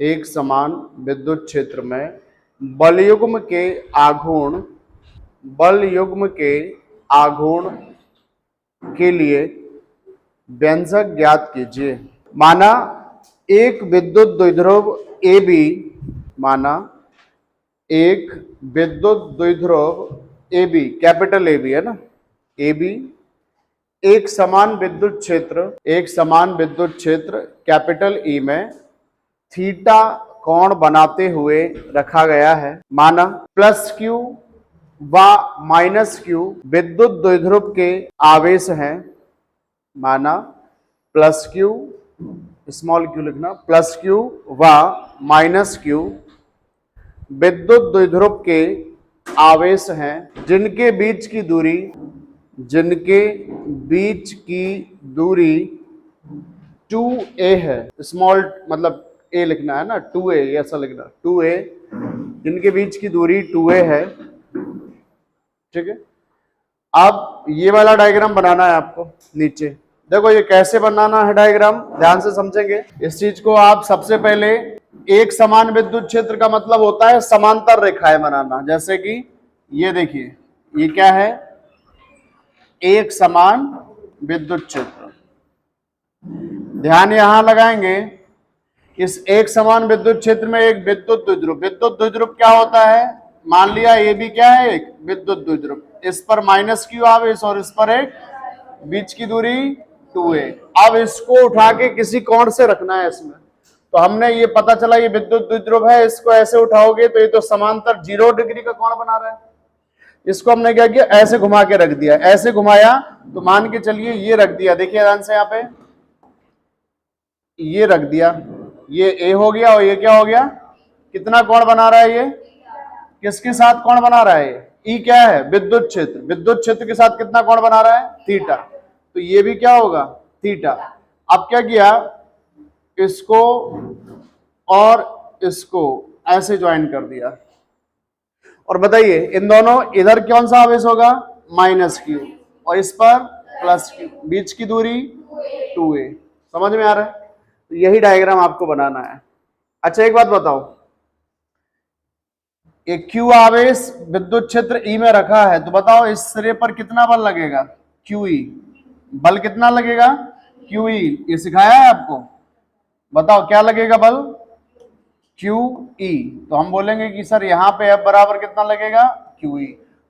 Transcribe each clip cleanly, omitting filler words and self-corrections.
एक समान विद्युत क्षेत्र में बलयुग्म के आघूर्ण के लिए व्यंजक ज्ञात कीजिए। माना एक विद्युत द्विध्रुव ए बी माना एक विद्युत द्विध्रुव A B, capital A B है ना, ए बी एक समान विद्युत क्षेत्र कैपिटल ई में थीटा कोण बनाते हुए रखा गया है। माना प्लस क्यू व माइनस क्यू विद्युत द्विध्रुव के आवेश हैं। माना प्लस क्यू, स्मॉल क्यू लिखना, प्लस क्यू व माइनस क्यू विद्युत द्विध्रुव के आवेश हैं जिनके बीच की दूरी 2a है। स्मॉल मतलब a लिखना है ना, 2a ऐसा लिखना, 2a, जिनके बीच की दूरी 2a है। ठीक है, अब ये वाला डायग्राम बनाना है आपको। नीचे देखो ये कैसे बनाना है डायग्राम, ध्यान से समझेंगे इस चीज को। आप सबसे पहले एक समान विद्युत क्षेत्र का मतलब होता है समांतर रेखाएं बनाना। जैसे कि ये देखिए, ये क्या है, एक समान विद्युत क्षेत्र। ध्यान यहां लगाएंगे, इस एक समान विद्युत क्षेत्र में एक विद्युत द्विध्रुव क्या होता है, मान लिया ये भी क्या है, एक विद्युत द्विध्रुव, इस पर माइनस क्यू आवेश और इस पर एक बीच की दूरी 2a। अब इसको उठा के किसी कोण से रखना है इसमें। तो हमने ये पता चला ये विद्युत द्विध्रुव है, इसको ऐसे उठाओगे तो ये तो समांतर 0 डिग्री का कोण बना रहा है। इसको हमने क्या किया, ऐसे घुमा के रख दिया। ऐसे घुमाया तो मान के चलिए ये रख दिया, देखिए ध्यान से, यहाँ पे ये रख दिया, ये ए हो गया और ये क्या हो गया, कितना कोण बना रहा है, ये किसके साथ कोण बना रहा है, ई क्या है, विद्युत क्षेत्र के साथ कितना कोण बना रहा है, थीटा। तो ये भी क्या होगा, थीटा। अब क्या किया, इसको और इसको ऐसे ज्वाइन कर दिया। और बताइए इन दोनों, इधर कौन सा आवेश होगा, माइनस क्यू, और इस पर प्लस क्यू, बीच की दूरी 2a। समझ में आ रहा है? तो यही डायग्राम आपको बनाना है। अच्छा एक बात बताओ, एक क्यू आवेश विद्युत क्षेत्र ई में रखा है, तो बताओ इस सिरे पर कितना बल लगेगा, क्यू ई। बल कितना लगेगा, क्यू ई, ये सिखाया है आपको। बताओ क्या लगेगा बल, क्यू ई। तो हम बोलेंगे कि सर यहाँ पे F बराबर कितना लगेगा, क्यू ई।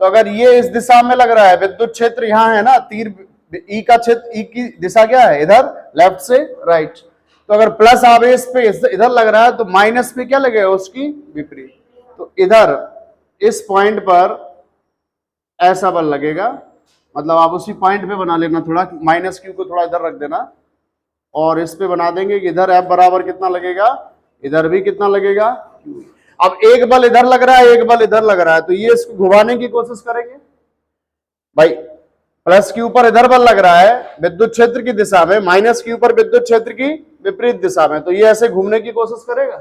तो अगर ये इस दिशा में लग रहा है, विद्युत क्षेत्र यहाँ है ना, तीर ई का क्षेत्र, ई की दिशा क्या है, इधर, लेफ्ट से राइट। तो अगर प्लस आवेश पे इधर लग रहा है तो माइनस पे क्या लगेगा, उसकी विपरीत। तो इधर इस पॉइंट पर ऐसा बल लगेगा, मतलब आप उसी पॉइंट पे बना लेना, थोड़ा माइनस क्यू को थोड़ा इधर रख देना और इस पे बना देंगे कि इधर F बराबर कितना लगेगा, इधर भी कितना लगेगा, क्यू। अब एक बल इधर लग रहा है, एक बल इधर लग रहा है, तो ये इसको घुमाने की कोशिश करेंगे भाई। प्लस क्यू पर इधर बल लग रहा है विद्युत क्षेत्र की दिशा में, माइनस क्यू पर विद्युत क्षेत्र की विपरीत दिशा में, तो ये ऐसे घूमने की कोशिश करेगा।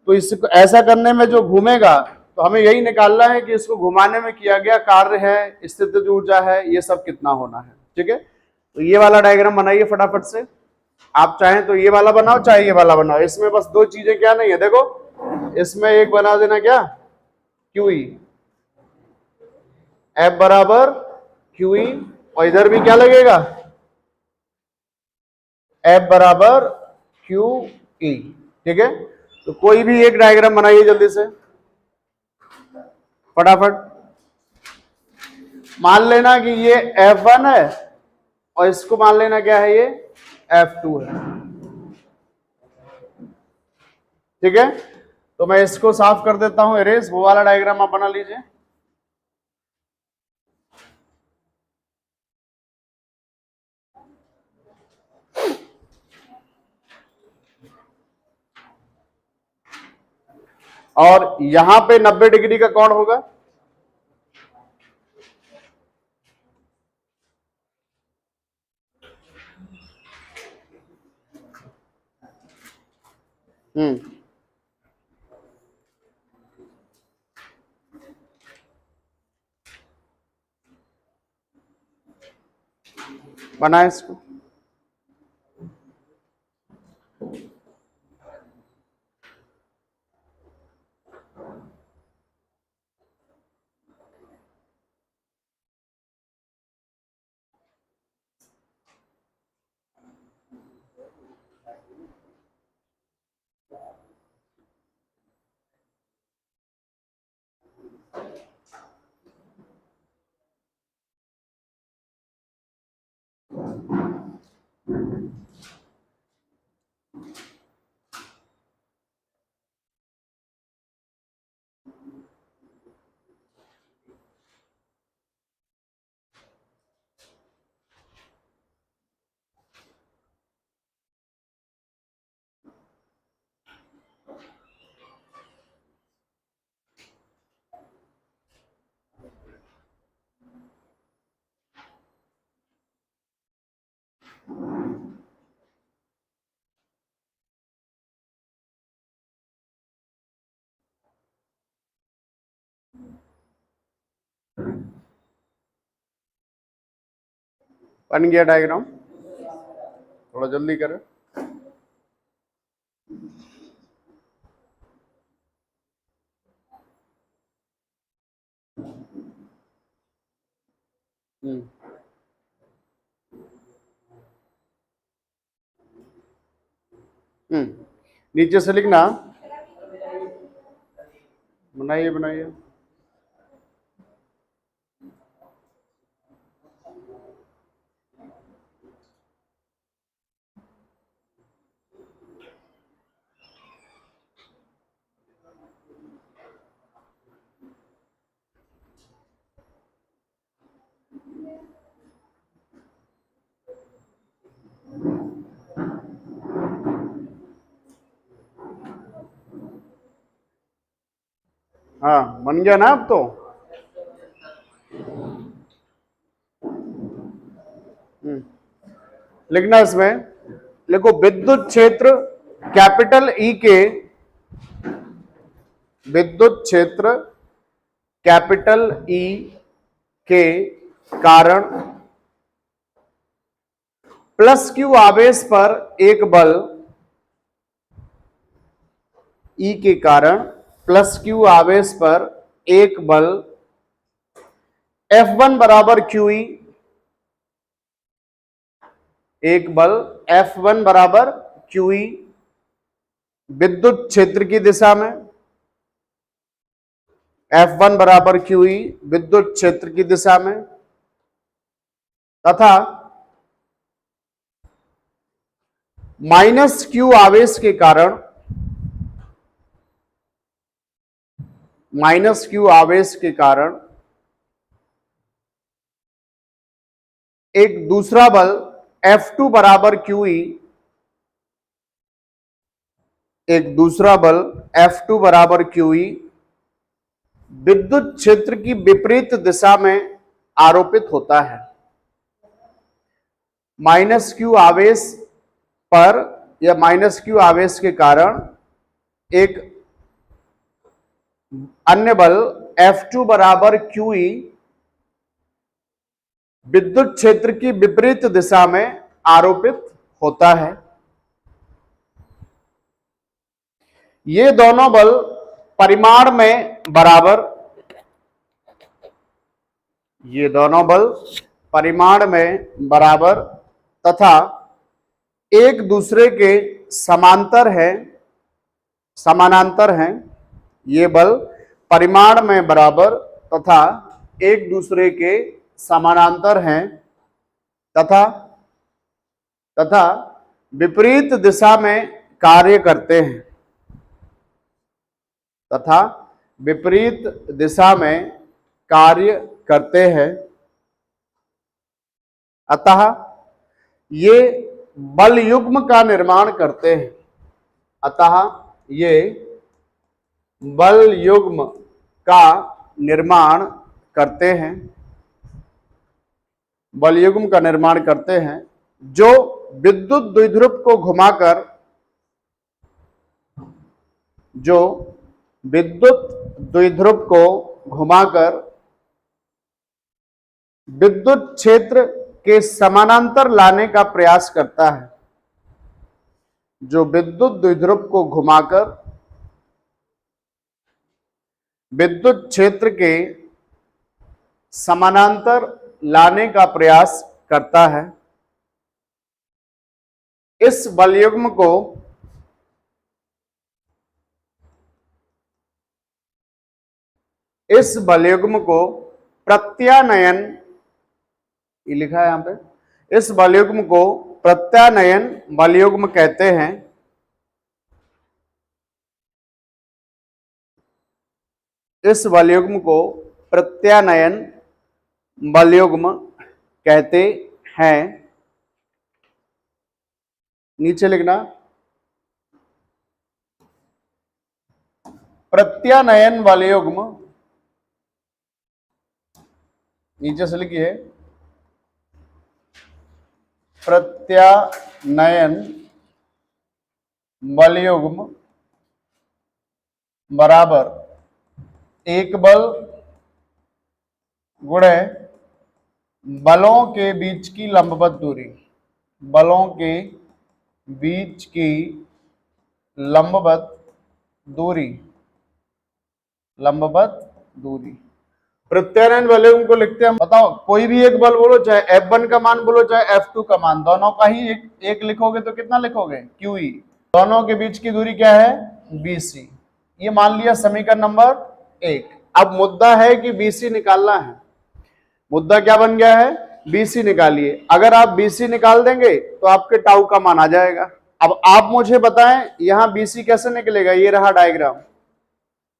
तो इसको ऐसा करने में जो घूमेगा, तो हमें यही निकालना है कि इसको घुमाने में किया गया कार्य है, स्थितिज ऊर्जा है, ये सब कितना होना है। ठीक है, तो ये वाला डायग्राम बनाइए फटाफट से। आप चाहें तो ये वाला बनाओ, चाहे ये वाला बनाओ, इसमें बस दो चीजें क्या नहीं है, देखो इसमें एक बना देना क्या, क्यू ई, एफ बराबर क्यू ई, और इधर भी क्या लगेगा, एफ बराबर क्यू ई। ठीक है, तो कोई भी एक डायग्राम बनाइए जल्दी से फटाफट। मान लेना कि ये F1 है और इसको मान लेना क्या है, ये F2 है। ठीक है, तो मैं इसको साफ कर देता हूं, इरेज, वो वाला डायग्राम आप बना लीजिए। और यहां पे 90 डिग्री का कोण होगा, बनाए इसको। बन गया डायग्राम, थोड़ा जल्दी करें। नीचे से लिखना, बनाइए बनाइए। हाँ बन गया ना अब तो। लिखना इसमें, देखो विद्युत क्षेत्र कैपिटल ई के, विद्युत क्षेत्र कैपिटल ई के कारण प्लस क्यू आवेश पर एक बल, ई के कारण प्लस क्यू आवेश पर एक बल F1 बराबर QE, एक बल F1 बराबर QE विद्युत क्षेत्र की दिशा में, F1 बराबर QE विद्युत क्षेत्र की दिशा में, तथा माइनस क्यू आवेश के कारण, माइनस क्यू आवेश के कारण एक दूसरा बल F2 बराबर QE, एक दूसरा बल F2 बराबर QE विद्युत क्षेत्र की विपरीत दिशा में आरोपित होता है। माइनस क्यू आवेश पर या माइनस क्यू आवेश के कारण एक अन्य बल F2 बराबर QE विद्युत क्षेत्र की विपरीत दिशा में आरोपित होता है। ये दोनों बल परिमाण में बराबर, ये दोनों बल परिमाण में बराबर तथा एक दूसरे के समांतर है, समानांतर हैं। ये बल परिमाण में बराबर तथा एक दूसरे के समानांतर हैं तथा विपरीत दिशा में कार्य करते हैं, तथा विपरीत दिशा में कार्य करते हैं। अतः ये बल युग्म का निर्माण करते हैं, अतः ये बल युग्म का निर्माण करते हैं, बल युग्म का निर्माण करते हैं जो विद्युत द्विध्रुव को घुमाकर, जो विद्युत द्विध्रुव को घुमाकर विद्युत क्षेत्र के समानांतर लाने का प्रयास करता है, जो विद्युत द्विध्रुव को घुमाकर विद्युत क्षेत्र के समानांतर लाने का प्रयास करता है। इस बलयुग्म को प्रत्यानयन, ये लिखा है यहां पे, इस बलयुग्म को प्रत्यानयन बलयुग्म कहते हैं। इस बलयुग्म को प्रत्यानयन बलयुग्म कहते हैं। नीचे लिखना, प्रत्यानयन बलयुग्म, नीचे से लिखिए, प्रत्यानयन बलयुग्म बराबर एक बल गुणे बलों के बीच की लंबवत दूरी, बलों के बीच की लंबवत दूरी, लंबवत दूरी। प्रत्यानयन बलयुग्म को लिखते हैं, बताओ कोई भी एक बल बोलो, चाहे F1 का मान बोलो चाहे F2 का मान, दोनों का ही एक लिखोगे तो कितना लिखोगे, QE। दोनों के बीच की दूरी क्या है, BC। ये मान लिया समीकरण नंबर 1। अब मुद्दा है कि BC निकालना है। मुद्दा क्या बन गया है, BC निकालिए। अगर आप BC निकाल देंगे तो आपके टाउ का मान आ जाएगा। अब आप मुझे बताएं यहां BC कैसे निकलेगा। ये रहा डायग्राम,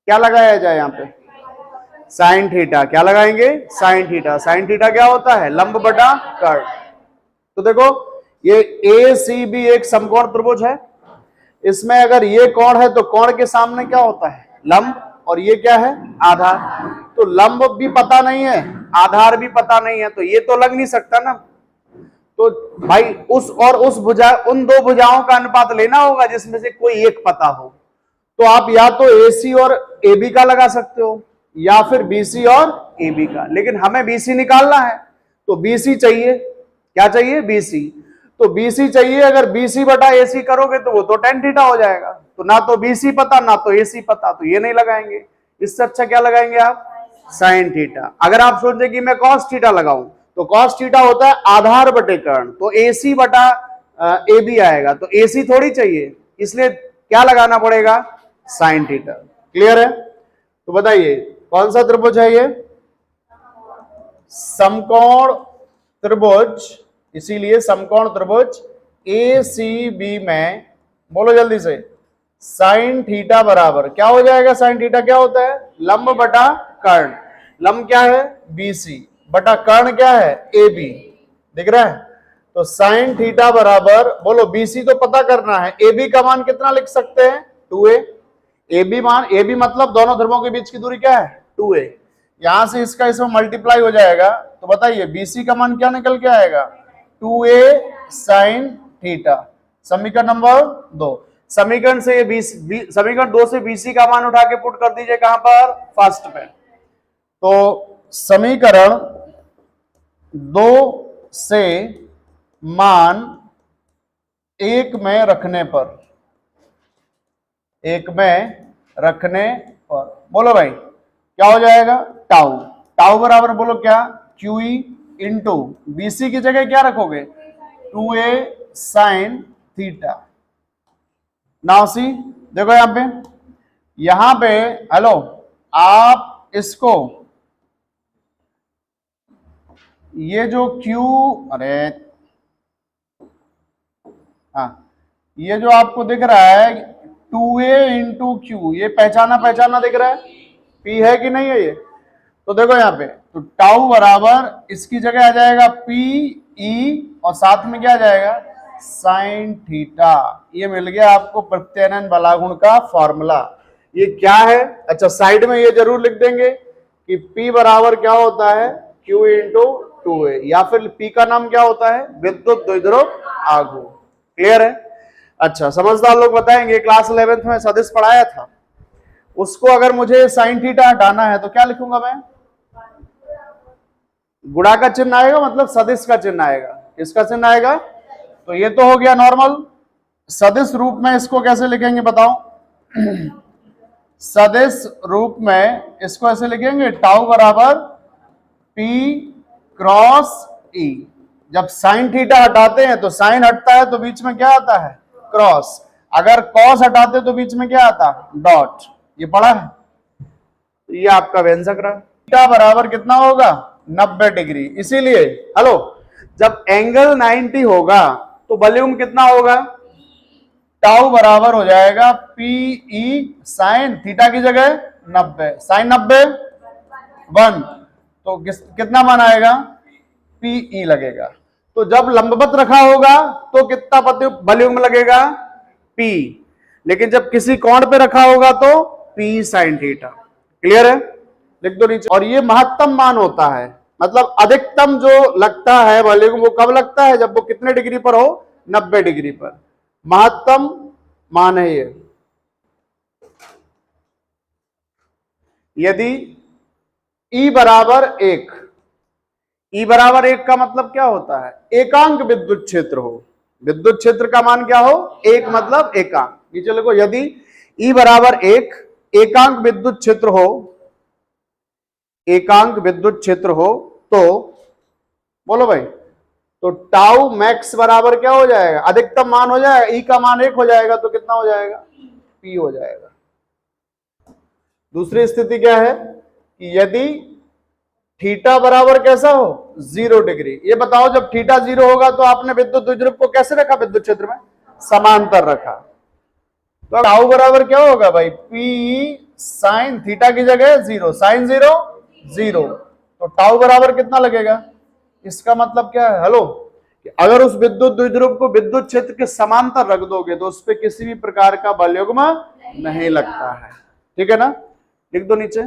क्या लगाया जाए यहां पे, साइन थीटा। क्या लगाएंगे, साइन थीटा। साइन थीटा क्या होता है, लंब बटा कर्ण। तो देखो ये ACB एक समकोण त्रिभुज है। इसमें अगर ये कोण है तो कोण के सामने क्या होता है, लंब, और ये क्या है, आधार। तो लंब भी पता नहीं है, आधार भी पता नहीं है, तो ये तो लग नहीं सकता ना। तो भाई उस और उस भुजा, उन दो भुजाओं का अनुपात लेना होगा जिसमें से कोई एक पता हो। तो आप या तो AC और AB का लगा सकते हो या फिर BC और AB का, लेकिन हमें BC निकालना है तो BC चाहिए। क्या चाहिए, BC। तो BC चाहिए। अगर BC बटा AC करोगे तो वो तो tan थीटा हो जाएगा। तो ना तो BC पता ना तो AC पता, तो ये नहीं लगाएंगे। इससे अच्छा क्या लगाएंगे आप, साइन थीटा। अगर आप सोचे कि मैं cos थीटा लगाऊं तो cos थीटा होता है आधार बटे कर्ण, तो AC बटा AB आएगा। तो AC थोड़ी चाहिए, इसलिए क्या लगाना पड़ेगा, साइन थीटा। क्लियर है। तो बताइए कौन सा त्रिभुज है ये, समकोण त्रिभुज। इसीलिए समकोण त्रिभुज ACB में, बोलो जल्दी से, साइन थीटा बराबर क्या हो जाएगा, साइन थीटा क्या होता है, लंब बटा कर्ण। लंब क्या है, BC बटा कर्ण क्या है, AB। दिख रहा है। तो साइन थीटा बराबर, बोलो BC तो पता करना है, AB का मान कितना लिख सकते हैं, 2a। AB मान, AB मतलब दोनों ध्रुवों के बीच की दूरी क्या है, 2a। यहां से इसका इसमें मल्टीप्लाई हो जाएगा। तो बताइए BC का मान क्या निकल के आएगा, 2a साइन थीटा। समीकरण नंबर 2। समीकरण से ये समीकरण 2 से BC का मान उठा के पुट कर दीजिए कहां पर, फर्स्ट पे। तो समीकरण 2 से मान 1 में रखने पर, 1 में रखने पर, बोलो भाई क्या हो जाएगा, टाउ। टाउ बराबर बोलो क्या, QE इंटू BC की जगह क्या रखोगे, 2a sine theta. Now see, देखो यहां पे हेलो, आप इसको ये जो Q, अरे हाँ, ये जो आपको दिख रहा है 2a इंटू Q, ये पहचाना दिख रहा है, P है कि नहीं है ये। तो देखो यहाँ पे, तो टाउ बराबर इसकी जगह आ जाएगा PE और साथ में क्या आ जाएगा, साइन थीटा। ये मिल गया आपको प्रत्यानयन बलागुण का फॉर्मूला। ये क्या है, अच्छा साइड में ये जरूर लिख देंगे कि P बराबर क्या होता है, Q इंटू 2a, या फिर P का नाम क्या होता है, विद्युत द्विध्रुव आघूर्ण। क्लियर है। अच्छा समझदार लोग बताएंगे, क्लास 11th में सदिश पढ़ाया था, उसको अगर मुझे साइन थीटा हटाना है तो क्या लिखूंगा मैं, गुणा का चिन्ह आएगा, मतलब सदिश का चिन्ह आएगा। किसका चिन्ह आएगा, तो ये तो हो गया नॉर्मल। सदिश रूप में इसको कैसे लिखेंगे बताओ, सदिश रूप में इसको ऐसे लिखेंगे, टाउ बराबर P क्रॉस E। जब साइन थीटा हटाते हैं तो साइन हटता है तो बीच में क्या आता है, क्रॉस। अगर कॉस हटाते तो बीच में क्या आता है, डॉट। ये पढ़ा है। तो ये आपका व्यंजक रहा। थीटा बराबर कितना होगा, 90 डिग्री। इसीलिए हेलो, जब एंगल 90 होगा तो बलयुग्म कितना होगा, टाउ बराबर हो जाएगा पी ई साइन थीटा की जगह 90, साइन 90 1, तो कितना मान आएगा, पी ई लगेगा। तो जब लंबवत रखा होगा तो कितना बलयुग्म लगेगा, पी, लेकिन जब किसी कोण पे रखा होगा तो पी साइन थीटा। क्लियर है, लिख दो नीचे। और ये महत्तम मान होता है, मतलब अधिकतम जो लगता है बलयुग्म वो कब लगता है, जब वो कितने डिग्री पर हो, 90 डिग्री पर, महत्तम मान है ये। यदि ई बराबर 1, ई बराबर 1 का मतलब क्या होता है, एकांक विद्युत क्षेत्र हो, विद्युत क्षेत्र का मान क्या हो, 1 मतलब एकांक। नीचे लिखो, यदि ई बराबर 1 एकांक विद्युत क्षेत्र हो, एकांक विद्युत क्षेत्र हो तो बोलो भाई, तो टाउ मैक्स बराबर क्या हो जाएगा, अधिकतम मान हो जाएगा, ई का मान 1 हो जाएगा तो कितना हो जाएगा, पी हो जाएगा। दूसरी स्थिति क्या है कि यदि थीटा बराबर कैसा हो, 0 डिग्री। ये बताओ जब थीटा 0 होगा तो आपने विद्युत द्विध्रुव को कैसे रखा, विद्युत क्षेत्र में समांतर रखा, तो टाउ बराबर क्या होगा भाई, पी साइन थीटा की जगह 0, साइन 0 0, तो टाउ बराबर कितना लगेगा। इसका मतलब क्या है, हेलो, कि अगर उस विद्युत द्विध्रुव को विद्युत क्षेत्र के समांतर रख दोगे तो उस पर किसी भी प्रकार का बलयुग्म नहीं लगता है। ठीक है ना, लिख दो नीचे।